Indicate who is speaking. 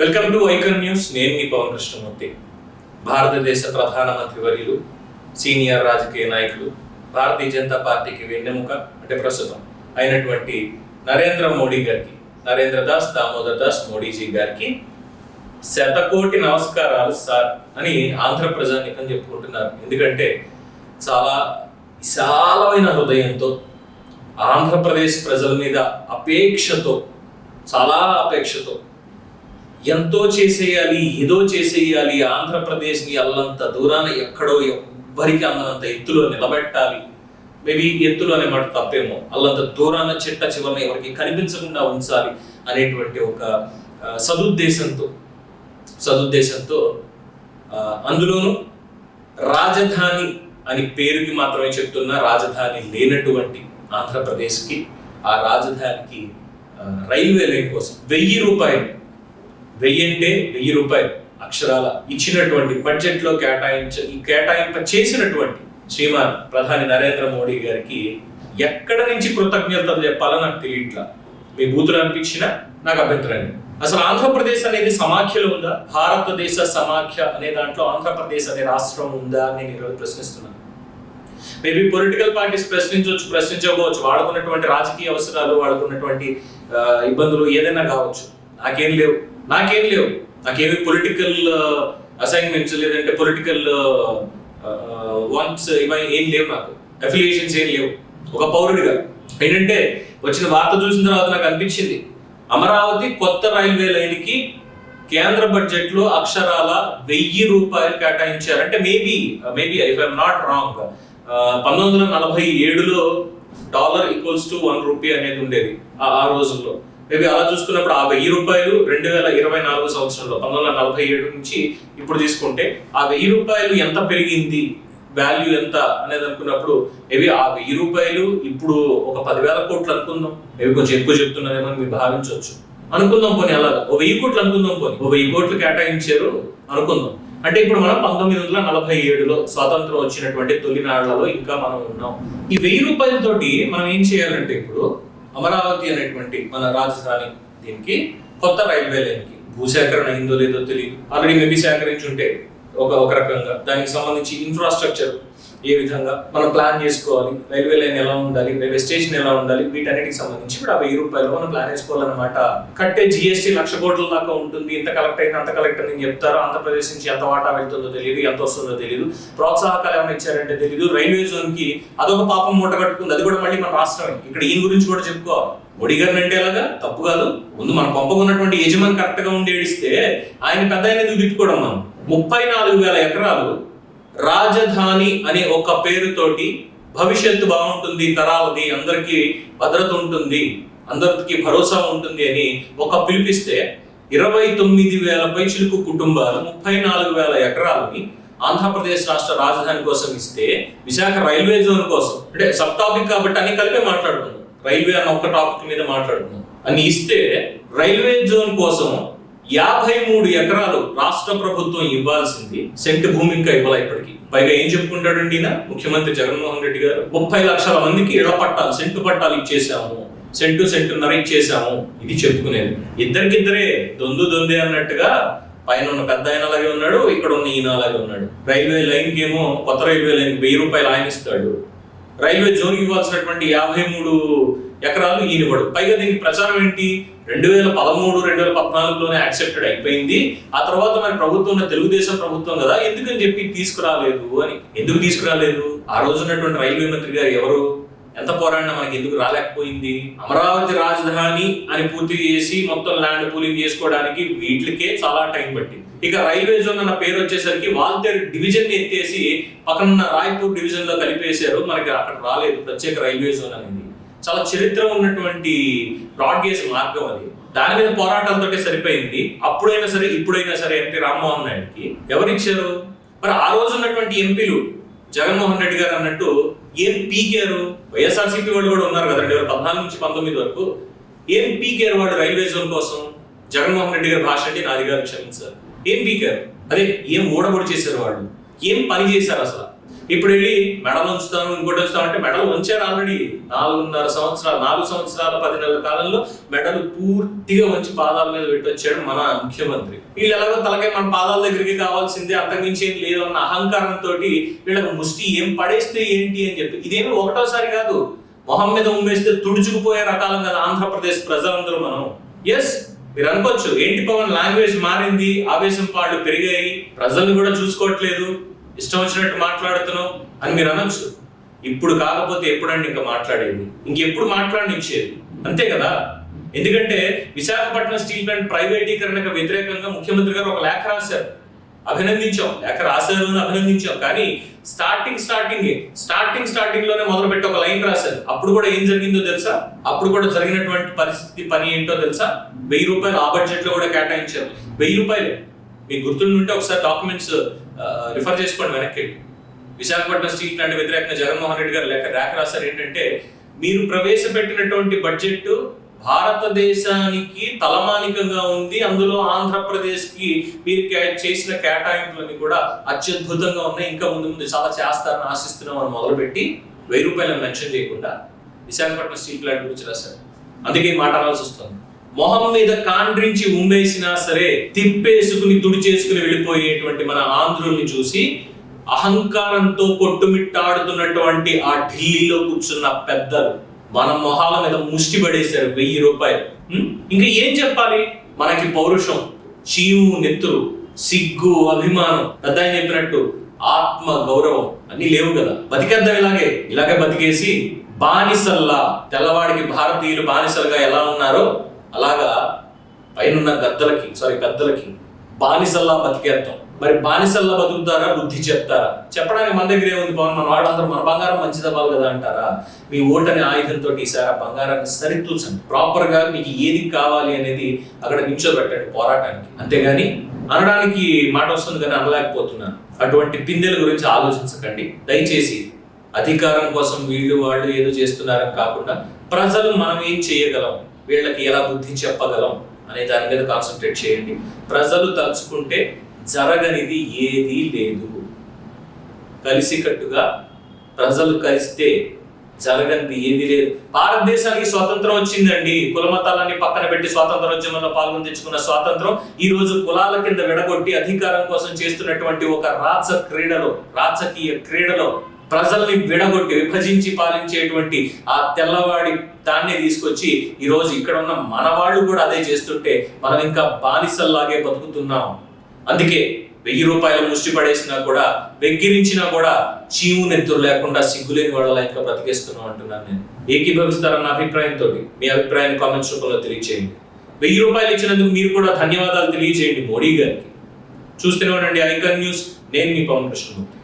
Speaker 1: Welcome to icon news. నేను మీ పవన్ కృష్ణమూర్తి. భారతదేశ ప్రధానమంత్రి వర్యులు, సీనియర్ రాజకీయ నాయకులు, భారతీయ జనతా పార్టీకి వెన్నెముక అంటే ప్రస్తుతం అయినటువంటి నరేంద్ర మోడీ గారికి, నరేంద్ర దాస్ దామోదర్ దాస్ మోడీజీ గారికి 100 కోటి నమస్కారాలు సార్ అని ఆంధ్ర ప్రజానికం చెప్పుకుంటున్నారు. ఎందుకంటే చాలా విశాలమైన హృదయంతో ఆంధ్రప్రదేశ్ ప్రజల మీద చాలా అపేక్షతో ఎంతో చేసేయాలి, ఏదో చేసేయాలి, ఆంధ్రప్రదేశ్ని అల్లంత దూరాన ఎక్కడో ఎవ్వరికి అందనంత ఎత్తులో నిలబెట్టాలి. మేబీ ఎత్తులో అనే మాట తప్పేమో, అల్లంత దూరాన చిట్ట చివరిన ఎవరికి కనిపించకుండా ఉంచాలి అనేటువంటి ఒక సదుద్దేశంతో అందులోనూ రాజధాని అని పేరుకి మాత్రమే చెప్తున్న రాజధాని లేనటువంటి ఆంధ్రప్రదేశ్కి, ఆ రాజధానికి రైల్వే లైన్ కోసం 1000 రూపాయలు, 1000 రూపాయలు అక్షరాల ఇచ్చినటువంటి బడ్జెట్లో కేటాయింప చేసినటువంటి శ్రీమాన్ ప్రధాని నరేంద్ర మోడీ గారికి ఎక్కడ నుంచి కృతజ్ఞతలు చెప్పాలో నాకు తెలియట్లా. మీ బూతులు అనిపించినా నాకు అభ్యంతరం. అసలు ఆంధ్రప్రదేశ్ అనేది సమాఖ్యలో ఉందా? భారతదేశ సమాఖ్య అనే దాంట్లో ఆంధ్రప్రదేశ్ అనే రాష్ట్రం ఉందా అని నేను ఈరోజు ప్రశ్నిస్తున్నాను. మేబీ పొలిటికల్ పార్టీస్ ప్రశ్నించకపోవచ్చు, వాడుకున్నటువంటి రాజకీయ అవసరాలు, వాడుకున్నటువంటి ఇబ్బందులు ఏదైనా కావచ్చు. నాకేం లేవు. నాకేమి పొలిటికల్ అసైన్మెంట్స్ లేదంటే పొలిటికల్ వాంట్స్ ఇవన్నీ ఏం లేవు. నాకు అఫిలియేషన్స్ ఏం లేవు. ఒక పౌరుడిగా ఏంటంటే వచ్చిన వార్త చూసిన తర్వాత నాకు అనిపించింది, అమరావతి కొత్త రైల్వే లైన్కి కేంద్ర బడ్జెట్ లో అక్షరాల 1000 రూపాయలు కేటాయించారంటే maybe if I'm not wrong 1947లో డాలర్ ఈక్వల్స్ టు 1 రూపీ అనేది ఉండేది ఆ రోజుల్లో. మేబీ అలా చూసుకున్నప్పుడు ఆ 1000 రూపాయలు 2024 సంవత్సరంలో 1947 నుంచి ఇప్పుడు తీసుకుంటే ఆ 1000 రూపాయలు ఎంత పెరిగింది, వాల్యూ ఎంత అనేది అనుకున్నప్పుడు మేబీ ఆ 1000 రూపాయలు ఇప్పుడు ఒక 10,000 కోట్లు అనుకుందాం. మేబీ కొంచెం ఎక్కువ చెప్తున్నారేమో మీరు భావించవచ్చు. అనుకుందాం పోనీ, అలాగా 1000 కోట్లు అనుకుందాం, పోనీ 1000 కోట్లు కేటాయించారు అనుకుందాం. అంటే ఇప్పుడు మనం 1947లో స్వాతంత్రం వచ్చినటువంటి తొలినాళ్లలో ఇంకా మనం ఉన్నాం. ఈ 1000 రూపాయలతోటి మనం ఏం చేయాలంటే ఇప్పుడు అమరావతి అనేటువంటి మన రాజధాని దీనికి కొత్త రైల్వే లైన్కి భూసేకరణ అయిందో లేదో తెలియదు. ఆల్రెడీ మేబీ సేకరించుంటే ఒక రకంగా దానికి సంబంధించి ఇన్ఫ్రాస్ట్రక్చర్ ఏ విధంగా మనం ప్లాన్ చేసుకోవాలి, రైల్వే లైన్ ఎలా ఉండాలి, రైల్వే స్టేషన్ ఎలా ఉండాలి, వీటన్నిటికి సంబంధించి ఇప్పుడు ఆ 1000 రూపాయలు మనం ప్లాన్ చేసుకోవాలన్నమాట. కట్టే జిఎస్టీ 1,00,000 కోట్ల దాకా ఉంటుంది. ఇంత కలెక్ట్ అయినా అంత కలెక్ట్ అని చెప్తారు. ఆంధ్రప్రదేశ్ నుంచి ఎంత వాటా వెళ్తుందో తెలియదు, ఎంత వస్తుందో తెలియదు, ప్రోత్సాహకాలు ఏమైనా ఇచ్చారంటే తెలియదు. రైల్వే జోన్ కి అదొక పాపం మూట కట్టుకుంది. అది కూడా మళ్ళీ మన రాష్ట్రమే. ఇక్కడ ఈయన గురించి కూడా చెప్పుకోవాలి. మోడీ గారిని అంటే ఎలాగా తప్పు కాదు. ముందు మన పంపకున్నటువంటి యజమాని కరెక్ట్ గా ఉండి ఏడిస్తే ఆయన పెద్ద ఆయన తిట్టుకోవడం. మనం 34,000 ఎకరాలు రాజధాని అనే ఒక పేరుతోటి భవిష్యత్తు బాగుంటుంది, తరాలది, అందరికీ భద్రత ఉంటుంది, అందరికి భరోసా ఉంటుంది అని ఒక పిలిపిస్తే 29,000 పైచిలుకు కుటుంబాలు 34,000 ఎకరాలని ఆంధ్రప్రదేశ్ రాష్ట్ర రాజధాని కోసం ఇస్తే, విశాఖ రైల్వే జోన్ కోసం అంటే సబ్ టాపిక్ కాబట్టి అన్ని కలిపే మాట్లాడుతున్నాం, రైల్వే అన్న ఒక టాపిక్ మీద మాట్లాడుతున్నాం అని ఇస్తే, రైల్వే జోన్ కోసం 53 ఎకరాలు రాష్ట్ర ప్రభుత్వం ఇవ్వాల్సింది సెంట్ భూమి ఇంకా ఇవ్వాలి ఇప్పటికి. పైగా ఏం చెప్పుకుంటాడండి ముఖ్యమంత్రి జగన్మోహన్ రెడ్డి గారు, 30 లక్షల మందికి ఇళ్ల పట్టాలు, సెంటు పట్టాలు ఇచ్చేసాము, సెంటున్నర ఇచ్చేసాము. ఇది చెప్పుకునేది. ఇద్దరికిద్దరే దొందే అన్నట్టుగా పైన ఉన్న పెద్ద ఆయన అలాగే ఉన్నాడు, ఇక్కడ ఉన్న ఈయన అలాగే ఉన్నాడు. రైల్వే లైన్ కి ఏమో కొత్త రైల్వే లైన్ 1000 రూపాయలు ఆయన ఇస్తాడు, రైల్వే జోన్ కి ఇవ్వాల్సినటువంటి 53 ఎకరాలు ఈయన ఇవ్వడు. పైగా దీనికి ప్రచారం ఏంటి, 2013, 2014లోనే యాక్సెప్టెడ్ అయిపోయింది. ఆ తర్వాత మరి ప్రభుత్వం తెలుగుదేశం ప్రభుత్వం కదా, ఎందుకని చెప్పి తీసుకురాలేదు అని. ఎందుకు తీసుకురాలేదు? ఆ రోజు ఉన్నటువంటి రైల్వే మంత్రి గారు ఎవరు, ఎంత పోరాడినా మనకి ఎందుకు రాలేకపోయింది? అమరావతి రాజధాని అని పూర్తి చేసి మొత్తం ల్యాండ్ పూలింగ్ చేసుకోవడానికి వీటికే చాలా టైం పట్టింది. ఇక రైల్వే జోన్ అన్న పేరు వచ్చేసరికి వాల్తేరు డివిజన్ ఎత్తేసి పక్కన రాయ్పూర్ డివిజన్ లో కలిపేశారు. మనకి అక్కడ రాలేదు ప్రత్యేక రైల్వే జోన్ అనేది. చాలా చరిత్ర ఉన్నటువంటి బ్రాడ్ గేజ్ మార్గం అది. దాని మీద పోరాటాలతోటే సరిపోయింది. అప్పుడైనా సరే ఇప్పుడైనా సరే ఎంపీ రామ్మోహన్ నాయుడుకి ఎవరిచ్చారు? మరి ఆ రోజు ఉన్నటువంటి ఎంపీలు జగన్మోహన్ రెడ్డి గారు అన్నట్టు ఏం పీకేరు? వైఎస్ఆర్సీపీ వాళ్ళు కూడా ఉన్నారు కదా 2014 నుంచి 19 వరకు. ఏం పీకేరు వాళ్ళు రైల్వే జోన్ కోసం? జగన్మోహన్ రెడ్డి గారి భాష అంటే నాది గారు క్షమించారు. ఏం పీకారు? అదే ఏం ఓడబొడి చేశారు వాళ్ళు? ఏం పని చేశారు అసలు? ఇప్పుడు వెళ్ళి మెడలు ఉంచుతాను ఇంకోటి ఉంచుతామంటే మెడలు ఉంచారు ఆల్రెడీ 4 సంవత్సరాల 10 నెలల కాలంలో మెడలు పూర్తిగా వంచి పాదాల మీద పెట్టొచ్చాడు మన ముఖ్యమంత్రి. వీళ్ళు ఎలాగో తలకే మన పాదాల దగ్గరికి కావాల్సిందే, అంతకుమించి ఏం లేదు అన్న అహంకారంతో వీళ్ళకి ముష్టి ఏం పడేస్తే ఏంటి అని చెప్పి, ఇదేమి ఒకటోసారి కాదు, మొహం మీద ఉమ్మేస్తే తుడుచుకుపోయే రకాలం కదా ఆంధ్రప్రదేశ్ ప్రజలందరూ. మనం ఎస్ మీరు అనుకోవచ్చు ఏంటి పవన్ లాంగ్వేజ్ మారింది, ఆవేశం పాళ్ళు పెరిగాయి, ప్రజల్ని కూడా చూసుకోవట్లేదు, ఇష్టం వచ్చినట్టు మాట్లాడుతున్నావు అని మీరు అనొచ్చు. ఇప్పుడు కాకపోతే ఎప్పుడండి ఇంకా మాట్లాడేది, ఇంకెప్పుడు మాట్లాడనిచ్చేది, అంతే కదా. ఎందుకంటే విశాఖపట్నం స్టీల్ ప్లాంట్ ప్రైవేటీకరణకు వ్యతిరేకంగా ముఖ్యమంత్రి గారు ఒక లేఖ రాశారు, అభినందించాం, లేఖ రాశారు అని అభినందించాం. కానీ స్టార్టింగ్ లోనే మొదలుపెట్టి ఒక లైన్ రాశారు. అప్పుడు కూడా ఏం జరిగిందో తెలుసా, అప్పుడు కూడా జరిగినటువంటి పని ఏంటో తెలుసా, 1000 రూపాయలు ఆ బడ్జెట్ లో కూడా కేటాయించారు. 1000 రూపాయలు మీకు గుర్తుంటే ఒకసారి డాక్యుమెంట్స్ రిఫర్ చేసుకోండి వెనక్కి. విశాఖపట్నం స్టీల్ ప్లాంట్ వ్యతిరేకంగా జగన్మోహన్ రెడ్డి గారు లేఖ రాశారు. ఏంటంటే మీరు ప్రవేశపెట్టినటువంటి బడ్జెట్ భారతదేశానికి తలమానికంగా ఉంది, అందులో ఆంధ్రప్రదేశ్ కి మీరు చేసిన కేటాయింపులన్నీ కూడా అత్యద్భుతంగా ఉన్నాయి, ఇంకా ముందు చాలా చేస్తారని ఆశిస్తున్నాం అని మొదలుపెట్టి 1000 రూపాయలను మెన్షన్ చేయకుండా విశాఖపట్నం స్టీల్ ప్లాంట్ గురించి రాశారు. అందుకే మాట అనాల్సి వస్తుంది. మొహం మీద కాండ్రించి ఉమ్మేసినా సరే తిప్పేసుకుని తుడిచేసుకుని వెళ్ళిపోయేటువంటి మన ఆంధ్రుల్ని చూసి అహంకారంతో కొట్టుమిట్టాడుతున్నటువంటి ఆ ఢిల్లీలో కూర్చున్న పెద్దలు మన మొహాల మీద ముష్టి పడేశారు 1000 రూపాయలు. ఇంకా ఏం చెప్పాలి, మనకి పౌరుషం, చీము నెత్తురు, సిగ్గు, అభిమానం, పెద్ద ఆయన చెప్పినట్టు ఆత్మ గౌరవం అన్ని లేవు కదా. బతికేద్దాం ఇలాగే బతికేసి బానిసల్లా, తెల్లవాడికి భారతీయులు బానిసలుగా ఎలా ఉన్నారో అలాగా పైన పెద్దలకి బానిసల్లా బతికేద్దాం. మరి బానిసల్లా బతుకుతారా, బుద్ధి చెప్తారా? చెప్పడానికి మన దగ్గర ఏముంది పవన్, మన వాళ్ళందరూ మన బంగారం మంచిదవ్వాలి కదా అంటారా? మీ ఓటని ఆయుధంతో ఈసారి ఆ బంగారాన్ని సరితూచండి, ప్రాపర్ గా మీకు ఏది కావాలి అనేది అక్కడ నిల్చోబెట్టండి పోరాటానికి. అంతేగాని అనడానికి మాట వస్తుంది కానీ అనలేకపోతున్నాను. అటువంటి పిందెల గురించి ఆలోచించకండి దయచేసి. అధికారం కోసం వాళ్ళు ఏదో చేస్తున్నారని కాకుండా ప్రజలు మనం ఏం చేయగలం, వీళ్ళకి ఎలా బుద్ధి చెప్పగలం అనే దాని మీద కాన్సన్ట్రేట్ చేయండి. ప్రజలు తలుచుకుంటే జరగనిది ఏదీ లేదు. కలిసికట్టుగా ప్రజలు కలిస్తే జరగనిది ఏది లేదు. భారతదేశానికి స్వాతంత్రం వచ్చిందండి, కులమతాలన్నీ పక్కన పెట్టి స్వాతంత్రోద్యమంలో పాల్గొని తెచ్చుకున్న స్వాతంత్రం ఈ రోజు కులాల కింద విడగొట్టి అధికారం కోసం చేస్తున్నటువంటి ఒక రాజకీయ క్రీడలో ప్రజల్ని విడగొట్టి విభజించి పాలించేటువంటి ఆ తెల్లవాడి దాన్ని తీసుకొచ్చి ఈ రోజు ఇక్కడ ఉన్న మన వాళ్ళు కూడా అదే చేస్తుంటే మనం ఇంకా బానిసల్లాగే బతుకుతున్నాం. అందుకే 1000 రూపాయలు ముష్టి పడేసినా కూడా, వెక్కిరించినా కూడా చీము నెత్తురు లేకుండా సిగ్గులేని వాళ్ళ ఇంకా బ్రతికేస్తున్నాం అంటున్నాను నేను. ఏకీభవిస్తారన్న అభిప్రాయంతో మీ అభిప్రాయాన్ని కామెంట్స్ రూపంలో తెలియజేయండి. 1000 రూపాయలు ఇచ్చినందుకు మీరు కూడా ధన్యవాదాలు తెలియజేయండి మోడీ గారికి. చూస్తూనే ఉండండి ఐకాన్ న్యూస్. నేను మీ పవన్ కృష్ణమూర్తి.